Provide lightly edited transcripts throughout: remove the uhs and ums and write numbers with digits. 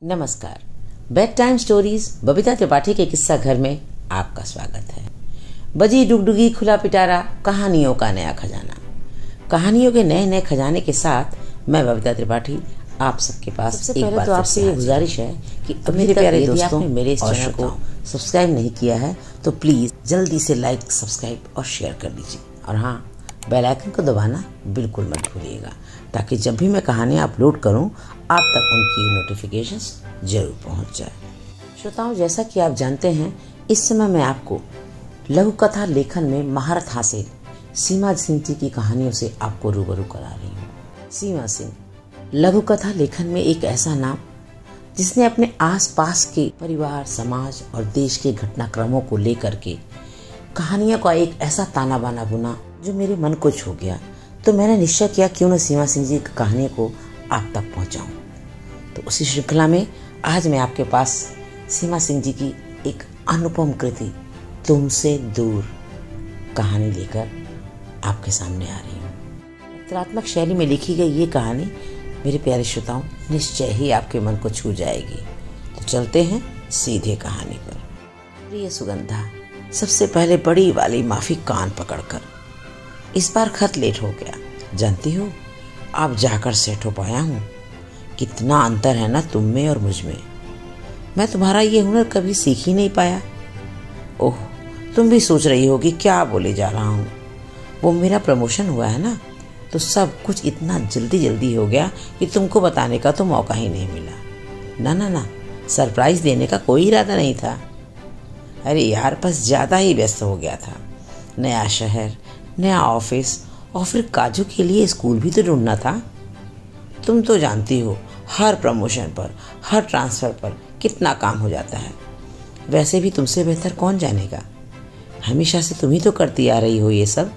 नमस्कार। Bed time stories Babita Tripathi के किस्सा घर में आपका स्वागत है। बजी डुगडुगी खुला पिटारा, कहानियों का नया खजाना। कहानियों के नए नए खजाने के साथ मैं बबीता त्रिपाठी आप सबके पास सबसे पहले तो आपसे ये गुजारिश है कि मेरे प्यारे दोस्तों मेरे इस चैनल को सब्सक्राइब नहीं किया है तो प्लीज जल्दी से लाइक, सब्सक्राइब और शेयर कर लीजिए। और हाँ, बेल आइकन को दबाना बिल्कुल मत भूलिएगा ताकि जब भी मैं कहानियाँ अपलोड करूँ आप तक उनकी नोटिफिकेशंस जरूर पहुँच जाए। श्रोताओं, जैसा कि आप जानते हैं इस समय मैं आपको लघु कथा लेखन में महारत हासिल सीमा सिंह जी की कहानियों से आपको रूबरू करा रही हूँ। सीमा सिंह लघु कथा लेखन में एक ऐसा नाम जिसने अपने आसपास के परिवार, समाज और देश के घटनाक्रमों को लेकर के कहानियों का एक ऐसा ताना बाना बुना जो मेरे मन को छू गया। तो मैंने निश्चय किया क्यों न सीमा सिंह जी की कहानी को आप तक पहुंचाऊं। तो उसी श्रृंखला में आज मैं आपके पास सीमा सिंह जी की एक अनुपम कृति तुमसे दूर कहानी लेकर आपके सामने आ रही हूँ। चित्रात्मक शैली में लिखी गई ये कहानी मेरे प्यारे श्रोताओं निश्चय ही आपके मन को छू जाएगी। तो चलते हैं सीधे कहानी पर। प्रिय सुगंधा, सबसे पहले बड़ी वाली माफी कान पकड़कर, इस बार खत लेट हो गया। जानती हो अब जाकर सेट हो पाया हूँ। कितना अंतर है ना तुम में और मुझ में। मैं तुम्हारा ये हुनर कभी सीख ही नहीं पाया। ओह, तुम भी सोच रही होगी क्या बोले जा रहा हूँ। वो मेरा प्रमोशन हुआ है ना, तो सब कुछ इतना जल्दी जल्दी हो गया कि तुमको बताने का तो मौका ही नहीं मिला। ना ना ना, सरप्राइज देने का कोई इरादा नहीं था। अरे यार, बस ज़्यादा ही व्यस्त हो गया था। नया शहर, नया ऑफिस और फिर काजू के लिए स्कूल भी तो ढूंढना था। तुम तो जानती हो हर प्रमोशन पर, हर ट्रांसफ़र पर कितना काम हो जाता है। वैसे भी तुमसे बेहतर कौन जानेगा। हमेशा से तुम ही तो करती आ रही हो ये सब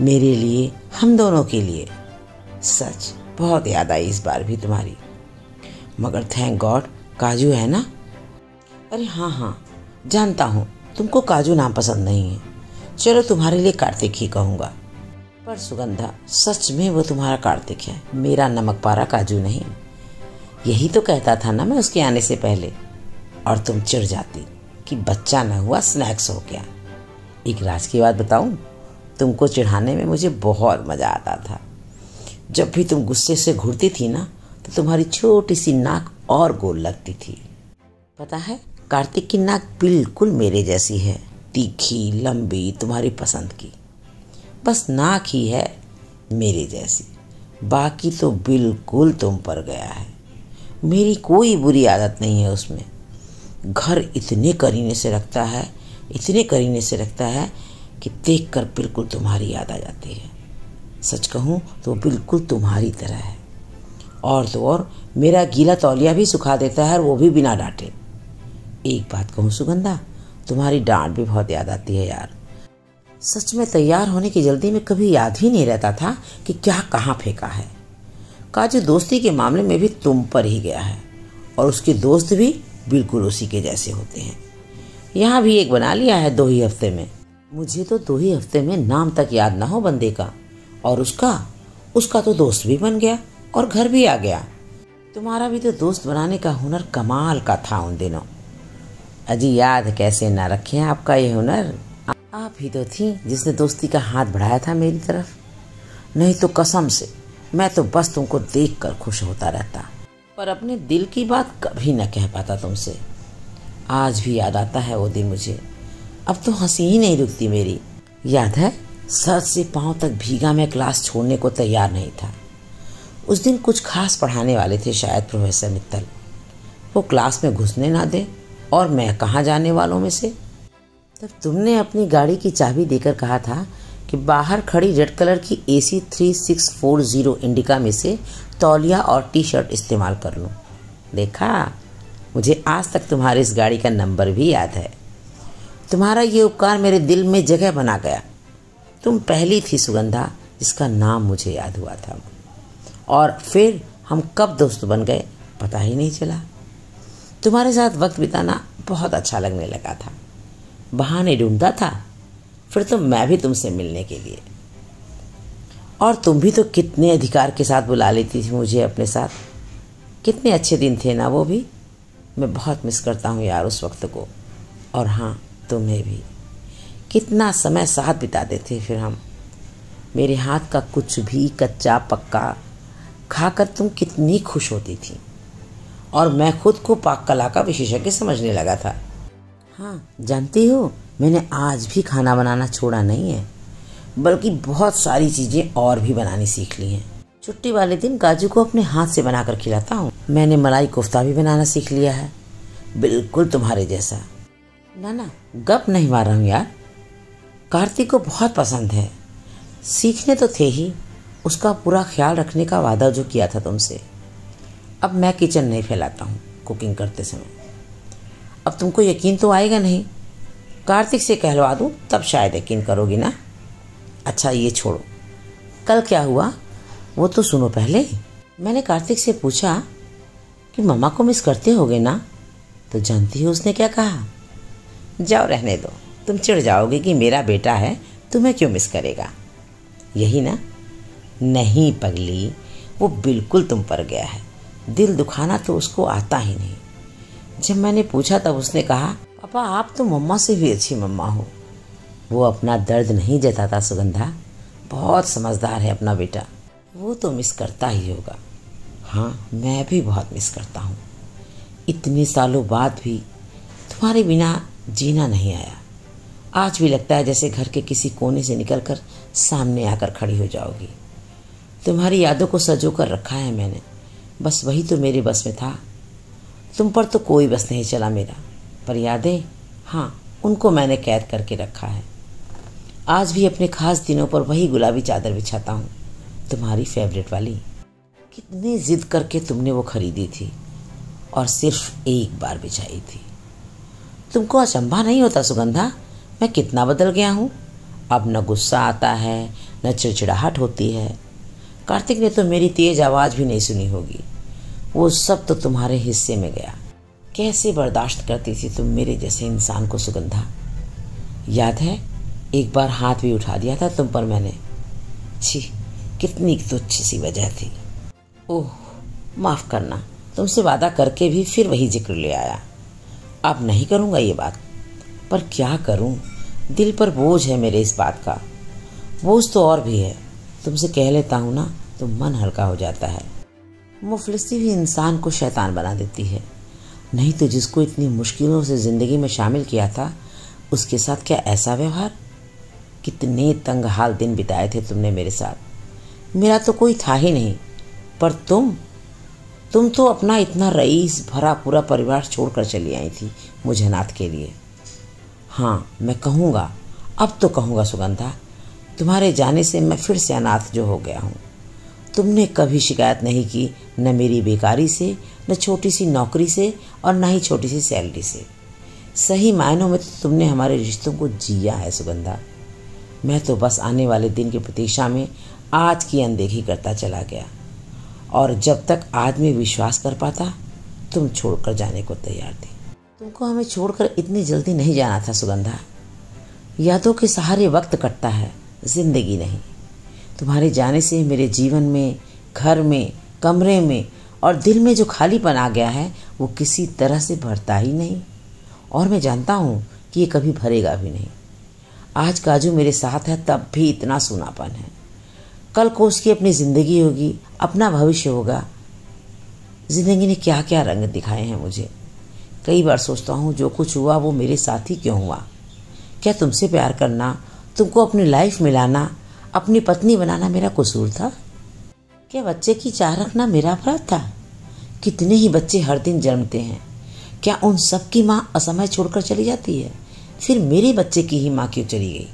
मेरे लिए, हम दोनों के लिए। सच बहुत याद आई इस बार भी तुम्हारी। मगर थैंक गॉड काजू है ना। अरे हाँ हाँ, जानता हूँ तुमको काजू नाम पसंद नहीं है। चलो तुम्हारे लिए कार्तिक ही कहूँगा। पर सुगंधा, सच में वो तुम्हारा कार्तिक है, मेरा नमक पारा काजू नहीं। यही तो कहता था ना मैं उसके आने से पहले। और तुम चिढ़ जाती कि बच्चा न हुआ स्नैक्स हो गया। एक राज की बात बताऊं, तुमको चिढ़ाने में मुझे बहुत मज़ा आता था। जब भी तुम गुस्से से घूरती थी ना तो तुम्हारी छोटी सी नाक और गोल लगती थी। पता है, कार्तिक की नाक बिल्कुल मेरे जैसी है, तीखी, लंबी, तुम्हारी पसंद की। बस नाक ही है मेरे जैसी, बाकी तो बिल्कुल तुम पर गया है। मेरी कोई बुरी आदत नहीं है उसमें। घर इतने करीने से रखता है, इतने करीने से रखता है कि देखकर बिल्कुल तुम्हारी याद आ जाती है। सच कहूँ तो बिल्कुल तुम्हारी तरह है। और तो और मेरा गीला तौलिया भी सुखा देता है, और वो भी बिना डांटे। एक बात कहूँ सुगंधा, तुम्हारी डांट भी बहुत याद आती है यार। सच में तैयार होने की जल्दी में कभी याद ही नहीं रहता था कि क्या कहाँ फेंका है। काजू दोस्ती के मामले में भी तुम पर ही गया है, और उसके दोस्त भी बिल्कुल उसी के जैसे होते हैं। यहाँ भी एक बना लिया है 2 ही हफ्ते में। मुझे तो 2 ही हफ्ते में नाम तक याद ना हो बंदे का, और उसका तो दोस्त भी बन गया और घर भी आ गया। तुम्हारा भी तो दोस्त बनाने का हुनर कमाल का था उन दिनों। अजी याद कैसे ना रखे आपका ये हुनर। आप ही तो थी जिसने दोस्ती का हाथ बढ़ाया था मेरी तरफ। नहीं तो कसम से मैं तो बस तुमको देखकर खुश होता रहता, पर अपने दिल की बात कभी न कह पाता तुमसे। आज भी याद आता है वो दिन मुझे। अब तो हंसी ही नहीं रुकती मेरी। याद है, सर से पांव तक भीगा मैं क्लास छोड़ने को तैयार नहीं था। उस दिन कुछ खास पढ़ाने वाले थे, शायद प्रोफेसर मित्तल। वो क्लास में घुसने ना दे, और मैं कहाँ जाने वालों में से। तब तुमने अपनी गाड़ी की चाबी देकर कहा था कि बाहर खड़ी रेड कलर की AC 3640 इंडिका में से तौलिया और टी-शर्ट इस्तेमाल कर लूँ। देखा, मुझे आज तक तुम्हारी इस गाड़ी का नंबर भी याद है। तुम्हारा ये उपकार मेरे दिल में जगह बना गया। तुम पहली थी सुगंधा जिसका नाम मुझे याद हुआ था। और फिर हम कब दोस्त बन गए पता ही नहीं चला। तुम्हारे साथ वक्त बिताना बहुत अच्छा लगने लगा था। बहाने ढूंढता था फिर तो मैं भी तुमसे मिलने के लिए। और तुम भी तो कितने अधिकार के साथ बुला लेती थी मुझे अपने साथ। कितने अच्छे दिन थे ना वो भी। मैं बहुत मिस करता हूँ यार उस वक्त को। और हाँ, तुम्हें भी। कितना समय साथ बिताते थे फिर हम। मेरे हाथ का कुछ भी कच्चा पक्का खाकर तुम कितनी खुश होती थी, और मैं खुद को पाक कला का विशेषज्ञ समझने लगा था। हाँ, जानती हो, मैंने आज भी खाना बनाना छोड़ा नहीं है, बल्कि बहुत सारी चीज़ें और भी बनानी सीख ली हैं। छुट्टी वाले दिन काजू को अपने हाथ से बनाकर खिलाता हूँ। मैंने मलाई कोफ्ता भी बनाना सीख लिया है, बिल्कुल तुम्हारे जैसा। ना, गप नहीं मार रहा हूँ यार। कार्तिक को बहुत पसंद है। सीखने तो थे ही, उसका पूरा ख्याल रखने का वादा जो किया था तुमसे। अब मैं किचन नहीं फैलाता हूँ कुकिंग करते समय। अब तुमको यकीन तो आएगा नहीं, कार्तिक से कहलवा दूँ तब शायद यकीन करोगी ना। अच्छा ये छोड़ो, कल क्या हुआ वो तो सुनो पहले। मैंने कार्तिक से पूछा कि मम्मा को मिस करते होगे ना, तो जानती हो उसने क्या कहा? जाओ रहने दो, तुम चिढ़ जाओगे कि मेरा बेटा है, तुम्हें क्यों मिस करेगा, यही ना। नहीं पगली, वो बिल्कुल तुम पर गया है। दिल दुखाना तो उसको आता ही नहीं। जब मैंने पूछा तब उसने कहा, पापा आप तो मम्मा से भी अच्छी मम्मा हो। वो अपना दर्द नहीं जताता सुगंधा, बहुत समझदार है अपना बेटा। वो तो मिस करता ही होगा। हाँ, मैं भी बहुत मिस करता हूँ। इतने सालों बाद भी तुम्हारे बिना जीना नहीं आया। आज भी लगता है जैसे घर के किसी कोने से निकलकर सामने आकर खड़ी हो जाओगी। तुम्हारी यादों को सजो कर रखा है मैंने, बस वही तो मेरे बस में था। तुम पर तो कोई बस नहीं चला मेरा, पर यादें, हाँ, उनको मैंने कैद करके रखा है। आज भी अपने खास दिनों पर वही गुलाबी चादर बिछाता हूँ, तुम्हारी फेवरेट वाली। कितनी जिद करके तुमने वो खरीदी थी और सिर्फ एक बार बिछाई थी। तुमको अचंभा नहीं होता सुगंधा, मैं कितना बदल गया हूँ। अब न गुस्सा आता है, न चिड़चिड़ाहट होती है। कार्तिक ने तो मेरी तेज आवाज़ भी नहीं सुनी होगी। वो सब तो तुम्हारे हिस्से में गया। कैसे बर्दाश्त करती थी तुम मेरे जैसे इंसान को सुगंधा। याद है, एक बार हाथ भी उठा दिया था तुम पर मैंने। छी, कितनी तुच्छ सी वजह थी। ओह, माफ़ करना, तुमसे वादा करके भी फिर वही जिक्र ले आया। अब नहीं करूँगा ये बात, पर क्या करूँ, दिल पर बोझ है मेरे इस बात का। बोझ तो और भी है, तुमसे कह लेता हूँ ना तो मन हल्का हो जाता है। मुफलिसी भी इंसान को शैतान बना देती है। नहीं तो जिसको इतनी मुश्किलों से ज़िंदगी में शामिल किया था, उसके साथ क्या ऐसा व्यवहार। कितने तंग हाल दिन बिताए थे तुमने मेरे साथ। मेरा तो कोई था ही नहीं, पर तुम तो अपना इतना रईस भरा पूरा परिवार छोड़कर चली आई थी मुझे अनाथ के लिए। हाँ, मैं कहूँगा, अब तो कहूँगा सुगंधा, तुम्हारे जाने से मैं फिर से अनाथ जो हो गया हूँ। तुमने कभी शिकायत नहीं की, न मेरी बेकारी से, न छोटी सी नौकरी से, और न ही छोटी सी सैलरी से। सही मायनों में तो तुमने हमारे रिश्तों को जिया है सुगंधा। मैं तो बस आने वाले दिन की प्रतीक्षा में आज की अनदेखी करता चला गया, और जब तक आदमी विश्वास कर पाता, तुम छोड़कर जाने को तैयार थी। तुमको हमें छोड़कर इतनी जल्दी नहीं जाना था सुगंधा। यादों के सहारे वक्त कटता है, जिंदगी नहीं। तुम्हारे जाने से मेरे जीवन में, घर में, कमरे में और दिल में जो खालीपन आ गया है, वो किसी तरह से भरता ही नहीं, और मैं जानता हूँ कि ये कभी भरेगा भी नहीं। आज काजू मेरे साथ है तब भी इतना सूनापन है। कल को उसकी अपनी ज़िंदगी होगी, अपना भविष्य होगा। ज़िंदगी ने क्या क्या रंग दिखाए हैं मुझे। कई बार सोचता हूँ जो कुछ हुआ वो मेरे साथ ही क्यों हुआ। क्या तुमसे प्यार करना, तुमको अपनी लाइफ में लाना, अपनी पत्नी बनाना मेरा कसूर था? क्या बच्चे की चाह रखना मेरा अपराध था? कितने ही बच्चे हर दिन जन्मते हैं, क्या उन सब की माँ असमय छोड़कर चली जाती है? फिर मेरे बच्चे की ही माँ क्यों चली गई?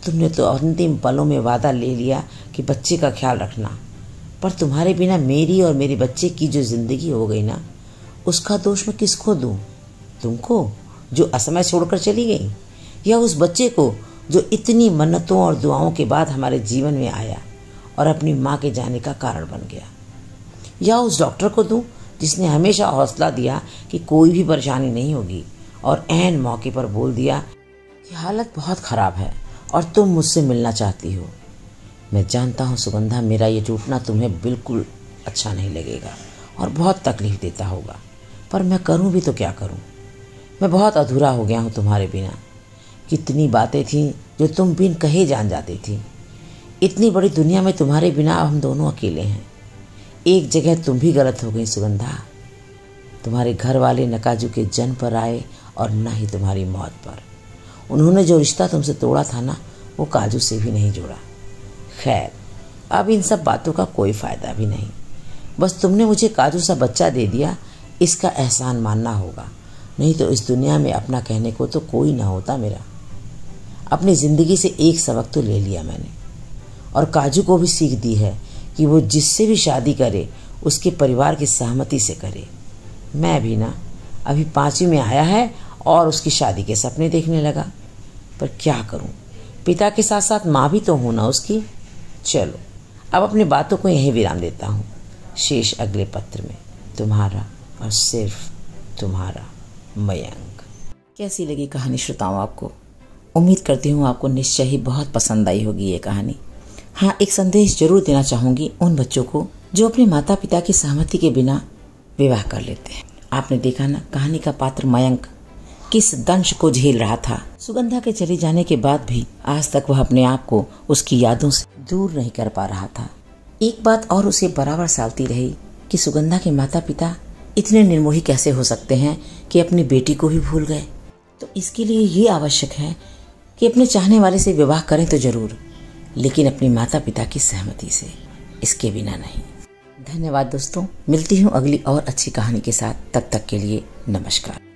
तुमने तो अंतिम पलों में वादा ले लिया कि बच्चे का ख्याल रखना, पर तुम्हारे बिना मेरी और मेरे बच्चे की जो ज़िंदगी हो गई ना, उसका दोष मैं किसको दूँ? तुमको जो असमय छोड़कर चली गई, या उस बच्चे को जो इतनी मन्नतों और दुआओं के बाद हमारे जीवन में आया और अपनी माँ के जाने का कारण बन गया, या उस डॉक्टर को दूँ जिसने हमेशा हौसला दिया कि कोई भी परेशानी नहीं होगी और ऐन मौके पर बोल दिया कि हालत बहुत ख़राब है और तुम मुझसे मिलना चाहती हो। मैं जानता हूँ सुगंधा, मेरा ये टूटना तुम्हें बिल्कुल अच्छा नहीं लगेगा और बहुत तकलीफ़ देता होगा, पर मैं करूं भी तो क्या करूं। मैं बहुत अधूरा हो गया हूं तुम्हारे बिना। कितनी बातें थीं जो तुम बिन कहे जान जाती थी। इतनी बड़ी दुनिया में तुम्हारे बिना अब हम दोनों अकेले हैं। एक जगह तुम भी गलत हो गई सुगंधा। तुम्हारे घर वाले न काजू के जन्म पर आए और न ही तुम्हारी मौत पर। उन्होंने जो रिश्ता तुमसे तोड़ा था ना, वो काजू से भी नहीं जोड़ा। खैर, अब इन सब बातों का कोई फ़ायदा भी नहीं। बस तुमने मुझे काजू सा बच्चा दे दिया, इसका एहसान मानना होगा। नहीं तो इस दुनिया में अपना कहने को तो कोई ना होता मेरा। अपनी ज़िंदगी से एक सबक तो ले लिया मैंने, और काजू को भी सीख दी है कि वो जिससे भी शादी करे उसके परिवार की सहमति से करे। मैं भी ना अभी 5वीं में आया है और उसकी शादी के सपने देखने लगा। पर क्या करूं, पिता के साथ साथ माँ भी तो हूं ना उसकी। चलो अब अपनी बातों को यहीं विराम देता हूँ। शेष अगले पत्र में। तुम्हारा और सिर्फ तुम्हारा मयंक। कैसी लगी कहानी श्रोताओं आपको? उम्मीद करती हूँ आपको निश्चय ही बहुत पसंद आई होगी ये कहानी। हाँ, एक संदेश जरूर देना चाहूँगी उन बच्चों को जो अपने माता पिता की सहमति के बिना विवाह कर लेते हैं। आपने देखा ना, कहानी का पात्र मयंक किस दंश को झेल रहा था। सुगंधा के चले जाने के बाद भी आज तक वह अपने आप को उसकी यादों से दूर नहीं कर पा रहा था। एक बात और उसे बराबर सालती रही कि सुगंधा के माता पिता इतने निर्मोही कैसे हो सकते हैं कि अपनी बेटी को भी भूल गए। तो इसके लिए ये आवश्यक है कि अपने चाहने वाले से विवाह करें तो जरूर, लेकिन अपने माता पिता की सहमति से, इसके बिना नहीं। धन्यवाद दोस्तों, मिलती हूँ अगली और अच्छी कहानी के साथ। तब तक के लिए नमस्कार।